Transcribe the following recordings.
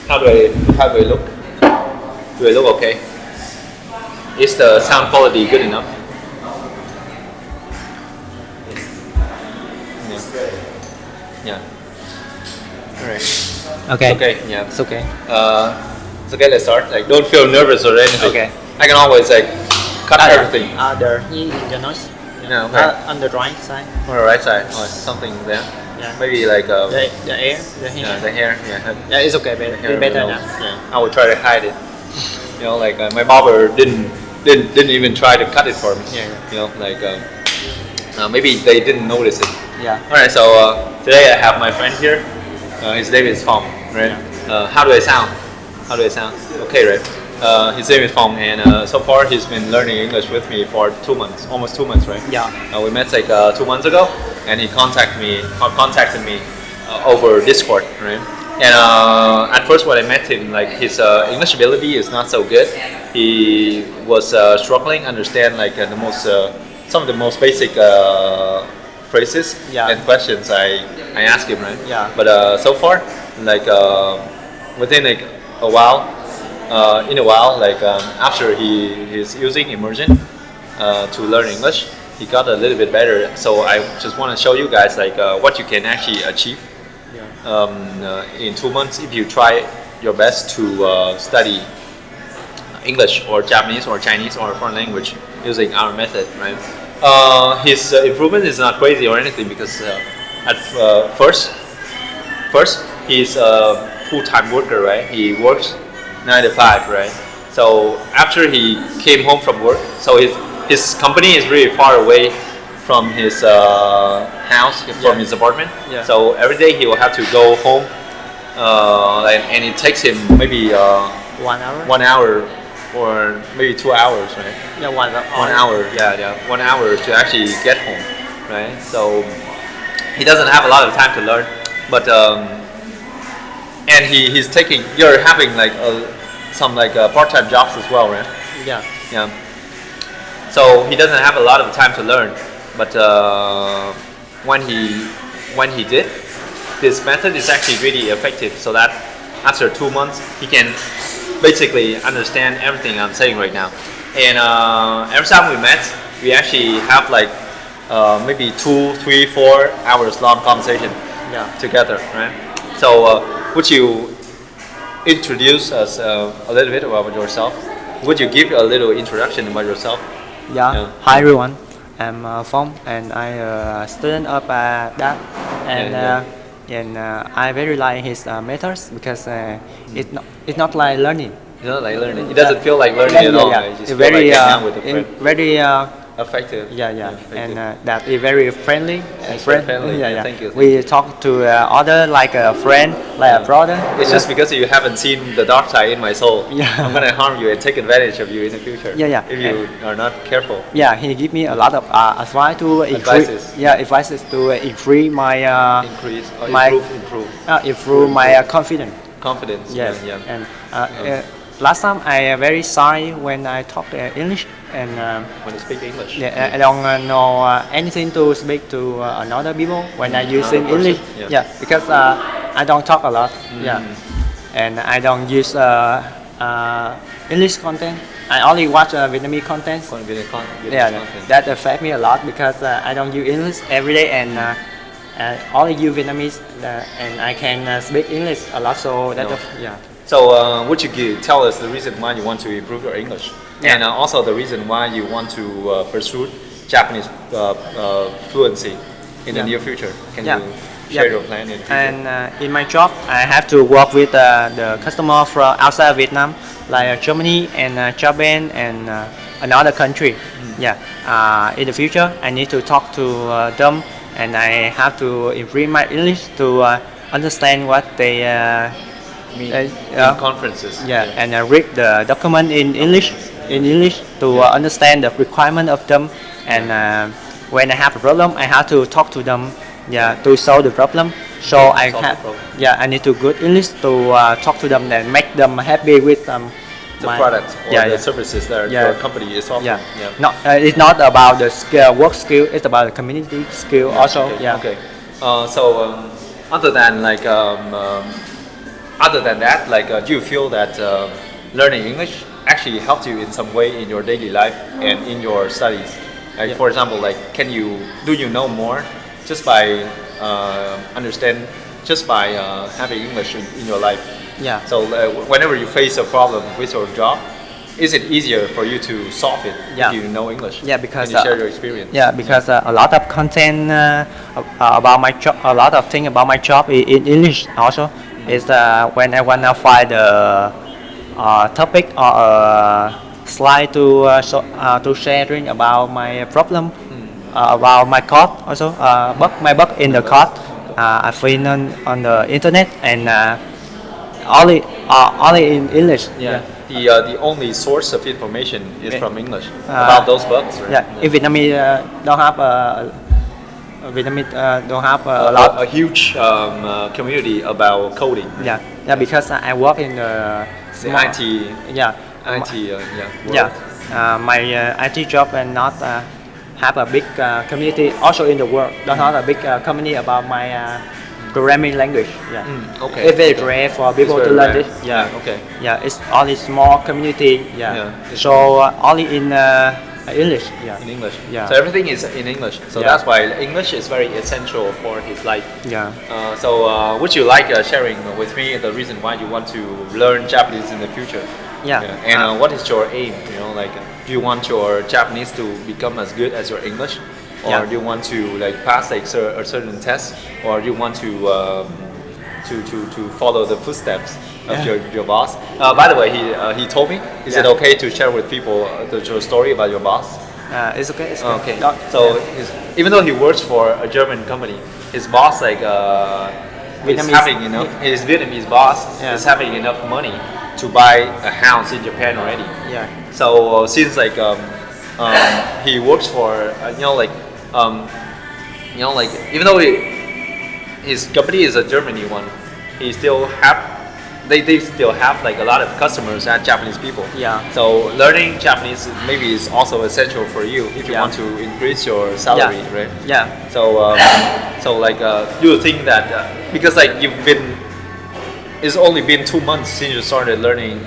How do I look? Do I look okay? Is the sound quality good enough? Yeah. Alright. Okay. Okay, yeah. It's okay. It's okay, let's start. Like, don't feel nervous or anything. Okay. I can always like cut everything. There, the noise. Yeah, okay. On the right side. On the right side, or something there. Yeah. Maybe like The air, the hair. yeah, the hair. Yeah. Yeah, it's okay. Better, Hair better below. now. Yeah. I will try to hide it. You know, like my barber didn't even try to cut it for me. Yeah. You know, like maybe they didn't notice it. Yeah. All right, so today I have my friend here. His name is Phong, right? How do I sound? How do I sound? Okay, right? His name is Phong, and so far he's been learning English with me for 2 months, almost 2 months, right? Yeah. We met like 2 months ago, and he contacted me over Discord, right? And at first when I met him, like his English ability is not so good. He was struggling understand like some of the most basic phrases Yeah. and questions I asked him, right? Yeah. But so far, like within like a while, like after he is using immersion to learn English, he got a little bit better. So I just want to show you guys like what you can actually achieve in 2 months if you try your best to study English or Japanese or Chinese or foreign language using our method, right? His improvement is not crazy or anything because at first he's a full-time worker, right? He works 9 to 5, right? So after he came home from work, so his company is really far away from his house, from his apartment. Yeah. So every day he will have to go home, and it takes him maybe 1 hour. 1 hour or maybe 2 hours, right? Yeah, 1 hour. 1 hour, yeah, 1 hour to actually get home, right? So he doesn't have a lot of time to learn, but and you're having like some like part-time jobs as well, right? Yeah. Yeah. So he doesn't have a lot of time to learn, but when he did, this method is actually really effective. So that after 2 months, he can basically understand everything I'm saying right now. And every time we met, we actually have like maybe 2, 3, 4 hours long conversation together, right? So would you introduce us a little bit about yourself? Would you give a little introduction about yourself? Yeah. Hi everyone. I'm Phong, and I'm a student of DAP, and I very like his methods because it's not like learning. It's not like learning. It doesn't feel like learning at all. Right? You just It's feel very like hanging out with a friend. very Effective. yeah, Effective. and that is very friendly. Friendly. Yeah. Thank you. We talk to other like a friend, like a brother. It's just because you haven't seen the dark side in my soul. Yeah. I'm gonna harm you and take advantage of you in the future. Yeah. If you are not careful. Yeah, he give me a lot of advice to Advices. advices to increase my Increase or my- improve my confidence. confidence. Yes, Yeah. and last time I very shy when I talk English, and When you speak English. yeah, I don't know anything to speak to another people when I use Another person, English. yeah. Because I don't talk a lot. Yeah, and I don't use English content. I only watch Vietnamese content. That affect me a lot because I don't use English every day, and only use Vietnamese, and I can speak English a lot. So that No. So would you tell us the reason why you want to improve your English? Yeah. And also the reason why you want to pursue Japanese fluency in the near future. Can you share your plan in the future? And in my job, I have to work with the customer from outside Vietnam, like Germany and Japan and another country. In the future, I need to talk to them, and I have to improve my English to understand what they in conferences. and read the document in English to understand the requirement of them, and when I have a problem, I have to talk to them to solve the problem. So I need to good English to talk to them and make them happy with The product or the services that your company is offering. It's not about the work skill, it's about the community skill also. Okay. So other than like other than that, like, do you feel that learning English actually helped you in some way in your daily life and in your studies? Like, for example, like, do you know more just by having English in your life? Yeah. So whenever you face a problem with your job, is it easier for you to solve it if you know English? Yeah, because Can you share your experience? Yeah, because a lot of content about my job, a lot of things about my job in English also. Is when I wanna find a topic or a slide to sharing about my problem, about my code also. My bug in the code. I find on the internet and only in English. Yeah. The only source of information is from English about those bugs, right? Yeah, in Vietnamese don't have don't have a lot. A huge community about coding. Yeah, yeah, because I work in the IT. Yeah, IT. yeah. My IT job and not have a big community also in the world. Don't have a big community about my programming language. Yeah. Okay. It's very rare for people to learn rare. this. Yeah. Okay. Yeah, it's only small community. Yeah. So only in English. Yeah. In English. Yeah. So everything is in English. So that's why English is very essential for his life. Yeah. So would you like sharing with me the reason why you want to learn Japanese in the future? Yeah. And what is your aim? You know, like, do you want your Japanese to become as good as your English? Or do you want to like pass like a certain test, or do you want to follow the footsteps of your boss? By the way, he told me. Is it okay to share with people your story about your boss? It's okay. It's okay. No, So even though he works for a German company, his boss like his Vietnamese boss is having enough money to buy a house in Japan already. Yeah. So since like he works for even though his company is a Germany one, he still they still have like a lot of customers and Japanese people. Yeah. So learning Japanese maybe is also essential for you if you want to increase your salary, right? Yeah. So do you think that because like it's only been 2 months since you started learning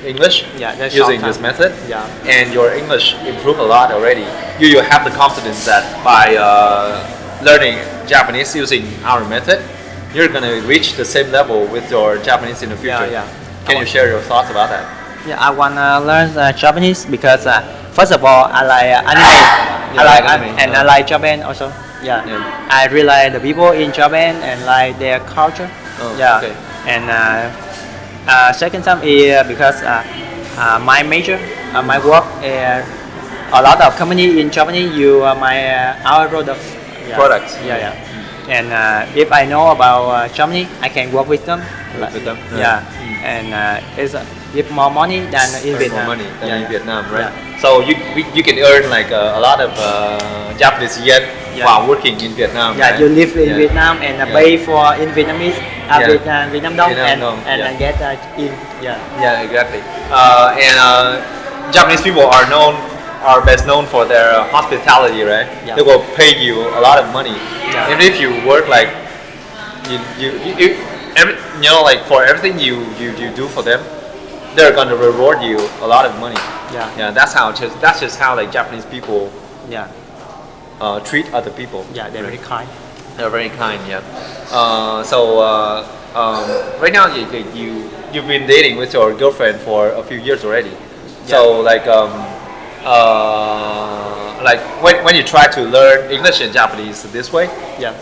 English using this method, and your English improved a lot already. You have the confidence that by learning Japanese using our method, you're gonna reach the same level with your Japanese in the future. Can you share your thoughts about that? Yeah, I wanna learn Japanese because first of all, I like anime. I like Japan also. Yeah. I really like the people in Japan and like their culture. Okay. And second time is because my major, my work, a lot of company in Germany use our products. Products. And if I know about Germany, I can work with them. And it's give more money than in Vietnam. More money than in Vietnam, right? So you can earn like a lot of Japanese yen while working in Vietnam. Yeah, right? You live in Vietnam and pay for in Vietnamese, Vietnam dong, and get in. Yeah, exactly. And Japanese people are best known for their hospitality, right? They will pay you a lot of money. And if you work like like for everything you do for them, they're gonna reward you a lot of money. That's just how like Japanese people treat other people. They're very kind. They're very kind. Right now you've been dating with your girlfriend for a few years already. So like when you try to learn English and Japanese this way,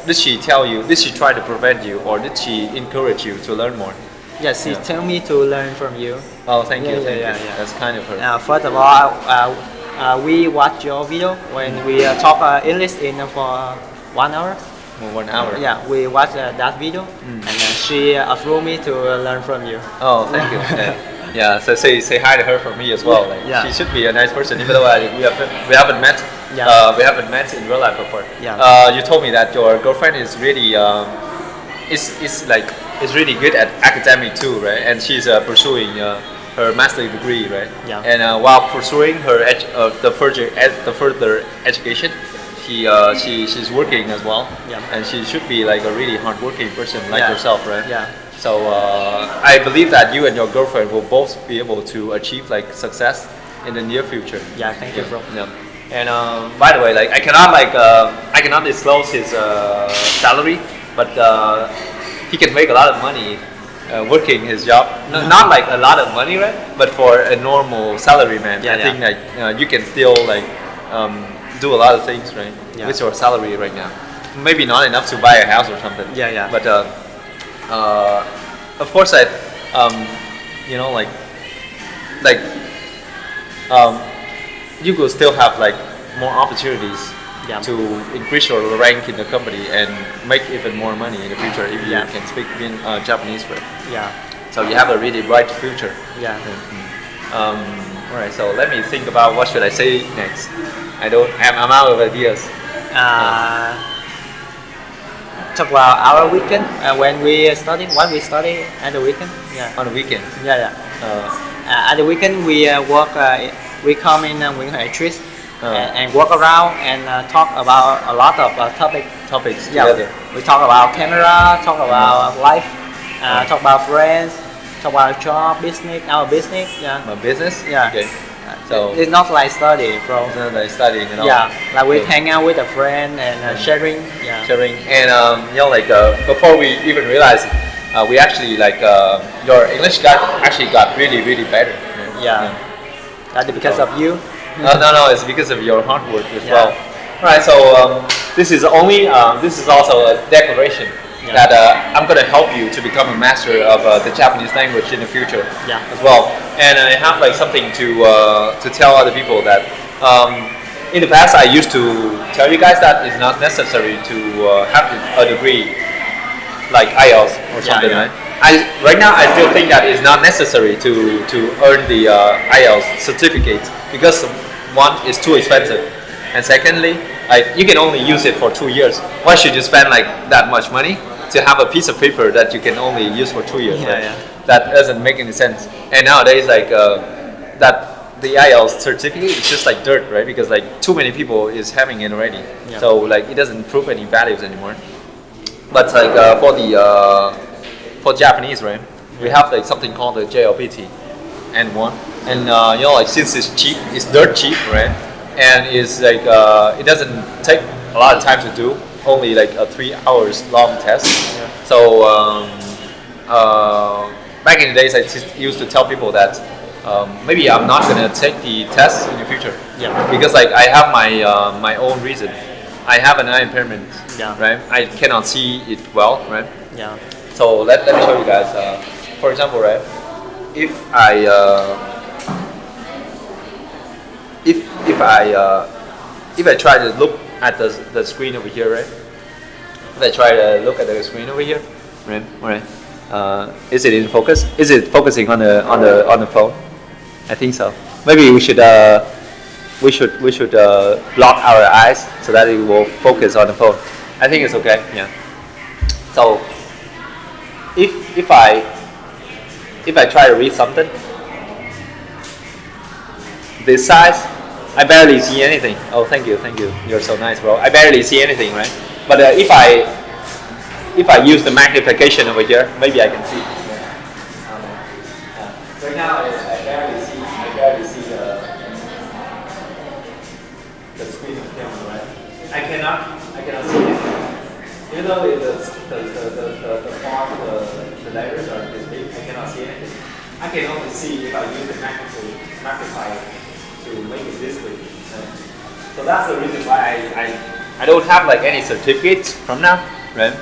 did she try to prevent you, or did she encourage you to learn more? Yes, she tell me to learn from you. Oh, thank you. That's kind of her. First of all, we watch your video when we talk English for 1 hour. 1 hour. Yeah, we watch that video, and she approved me to learn from you. Oh, thank you. So say hi to her for me as well. She should be a nice person, even though we haven't met. We haven't met in real life before. You told me that your girlfriend is really is really good at academic too, right? And she's pursuing her master's degree, right? And while pursuing her the further education, she's working as well. And she should be like a really hardworking person like yourself, right? So I believe that you and your girlfriend will both be able to achieve like success in the near future. Yeah, thank you, bro. Yeah. And by the way, like I cannot disclose his salary, but he can make a lot of money working his job. No, not like a lot of money, right? But for a normal salary man, I think like you can still like do a lot of things, right? Yeah. With your salary right now, maybe not enough to buy a house or something. Yeah, yeah. But of course, I you know like you could still have like more opportunities to increase your rank in the company and make even more money in the future if you can speak Japanese, right? Yeah. So you have a really bright future. Yeah. All right. So let me think about what should I say next. I'm out of ideas. Talk about our weekend when we study. What we study at the weekend? Yeah. On the weekend. Yeah, yeah. At the weekend we work. We come in with actress and walk around and talk about a lot of topics together. We talk about camera, talk about life, talk about friends, talk about job, business, our business. Yeah. My business. Yeah. Okay. So it's not like study, bro. It's not like studying at all. Yeah, like we hang out with a friend and sharing. Yeah. Sharing and like before we even realized, we actually like your English actually got really better. Yeah. That's because of you. No, it's because of your hard work as well. All right, so this is also a declaration that I'm going to help you to become a master of the Japanese language in the future as well. And I have like something to tell other people that in the past I used to tell you guys that it's not necessary to have a degree like IELTS or something, right? Right now I still think that it's not necessary to earn the IELTS certificate because one is too expensive, and secondly, you can only use it for 2 years. Why should you spend like that much money to have a piece of paper that you can only use for 2 years? That doesn't make any sense. And nowadays, like that the IELTS certificate is just like dirt, right? Because like too many people is having it already, so like it doesn't prove any values anymore. But like for Japanese, right? We have like something called the JLPT N1, and like since it's cheap, it's dirt cheap, right? And it's like it doesn't take a lot of time to do, only like a 3 hours long test. So back in the days, I used to tell people that maybe I'm not gonna take the test in the future, because like I have my own reason. I have an eye impairment, right? I cannot see it well, right? Yeah. So let me show you guys. For example, right? If I try to look at the screen over here, right? If I try to look at the screen over here, right? All right. Is it in focus? Is it focusing on the phone? I think so. Maybe we should block our eyes so that it will focus on the phone. I think it's okay. Yeah. So if I try to read something, this size, I barely see anything. Oh, thank you. You're so nice, bro. I barely see anything, right? But if I use the magnification over here, maybe I can see. Right now, I barely see the screen of the camera, right? I cannot see anything. Even though the font, the letters are this big, I cannot see anything. I can only see if I use the magnifier to make it this big. Right? So that's the reason why I don't have like any certificates from now, right?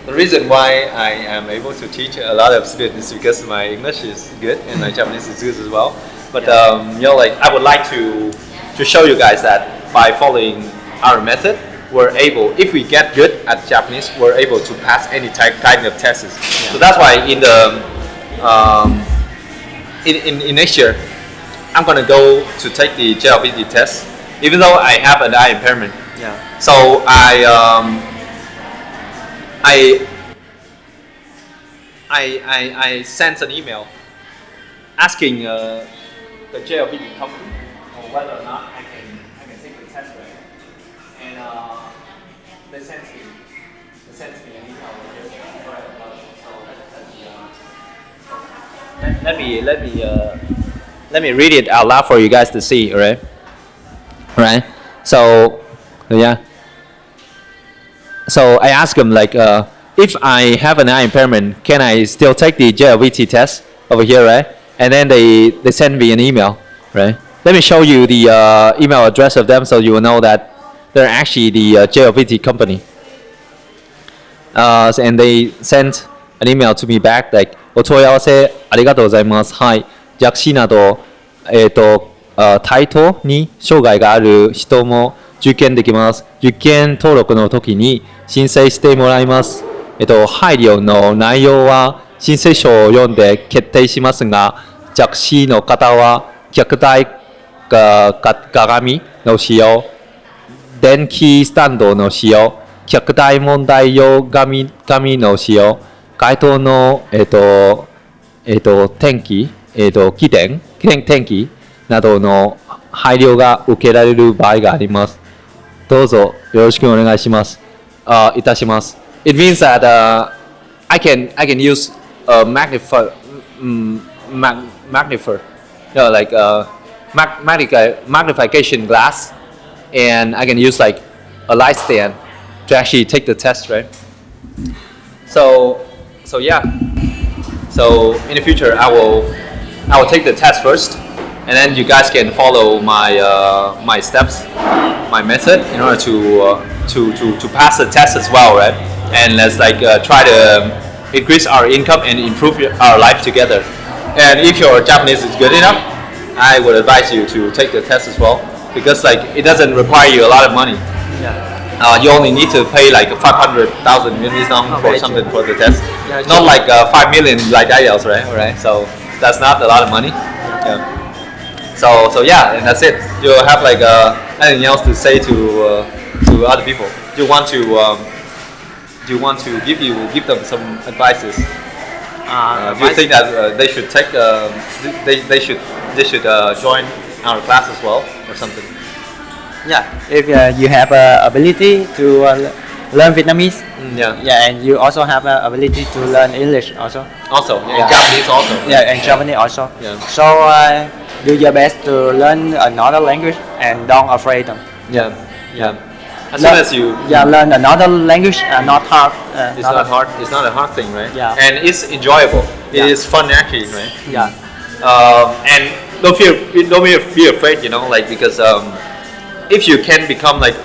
The reason why I am able to teach a lot of students is because my English is good and my Japanese is good as well. But like I would like to show you guys that by following our method, we're able, if we get good at Japanese, we're able to pass any kind of tests. So that's why in the in next year, I'm gonna go to take the JLPT test, even though I have an eye impairment. So I sent an email asking the JLPT company whether or not I can take the test, right? And they sent me an email. So let me read it out loud for you guys to see. All right. So yeah. So I asked him like, if I have an eye impairment, can I still take the JLVT test over here, right? And then they send me an email, right? Let me show you the email address of them so you will know that they're actually the JLVT company. And they sent an email to me back like お問い合わせありがとうございます。はい。弱視など、対等に障害がある人も受験できます。受験登録の時に申請してもらいます。配慮の内容は申請書を読んで決定しますが、弱視の方は虐待鏡の使用、電気スタンドの使用、虐待問題用紙の使用、該当の、天気、天気などの配慮が受けられる場合があります。どうぞよろしくお願いします。いたします。It means that I can use a magnifier, like magnification glass, and I can use like a light stand to actually take the test, right? So yeah. So in the future, I will take the test first, and then you guys can follow my steps, my method in order to pass the test as well, right? And let's like try to increase our income and improve our life together. And if your Japanese is good enough, I would advise you to take the test as well, because like it doesn't require you a lot of money. Yeah. You only need to pay like 500,000 Vietnamese dong for something for the test. Yeah, not like 5 million like IELTS, right? Alright, so that's not a lot of money. Yeah. So yeah, and that's it. You'll have like anything else to say to other people? Do you want to give them some advices? Do you think that they should take they should join our class as well or something? Yeah, if you have ability to learn Vietnamese, yeah, and you also have ability to learn English also. Also, yeah, Japanese also. Yeah, and Japanese also. Yeah. So do your best to learn another language and don't afraid them. Yeah. As soon as you learn another language, not hard. It's not hard. It's not a hard thing, right? Yeah. And it's enjoyable. It is fun actually, right? Yeah. And don't be afraid, you know, like because if you can become like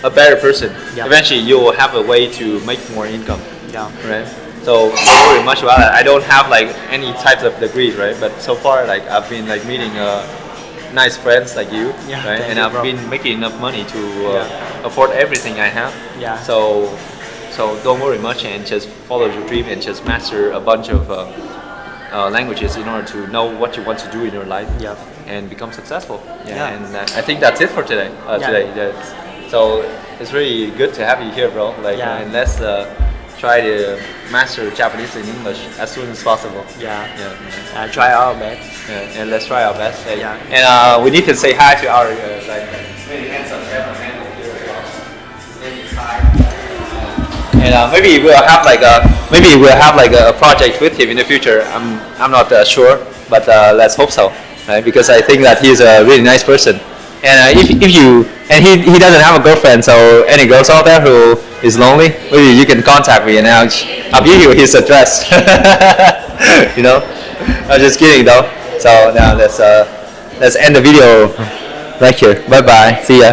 a better person, eventually you will have a way to make more income. Yeah. Right. So don't worry much about it. I don't have like any types of degrees, right? But so far, like I've been like meeting nice friends like you, right? And I've been making enough money to afford everything I have. Yeah. So don't worry much and just follow your dream and just master a bunch of languages in order to know what you want to do in your life. Yeah. And become successful. Yeah. And I think that's it for today. So it's really good to have you here, bro. Like, and let's try to master Japanese and English as soon as possible. Try our best. And let's try our best. And we need to say hi to our very handsome cameraman here as well. His name is Kai. And maybe we'll have like a project with him in the future. I'm not sure, but let's hope so. Right? Because I think that he's a really nice person, and if you and he doesn't have a girlfriend, so any girls out there who is lonely, maybe you can contact me and I'll give you his address. You know, I'm just kidding though. So now let's end the video right here. Bye bye. See ya.